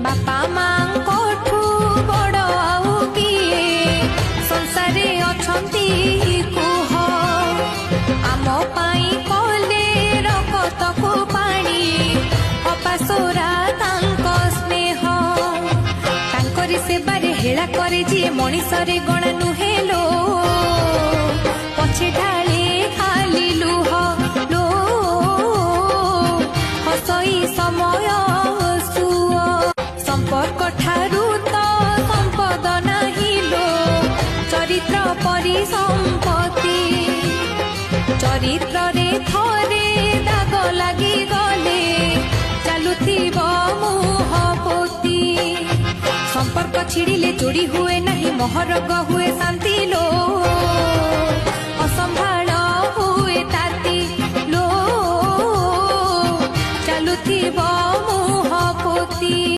बापा मांकोठू बड़ आउ किए संसारे अछंती कुह आम पाई कले रकतकू पानी अपासोरा तांको स्नेह तांकरी सेबारे हेला करे जी मनीषरे गणा नुहेलो पछे ढाले खाली लुह लो हसई समय सुओ संपर्क ठारू तो संपद नाही लो चरित्र परि संपत्ति चरित्र रे थरे दाग लागी गले चालुथिब मुह पोती संपर्क छिड़िले जोड़ी हुए नहीं महरग हुए शांति लो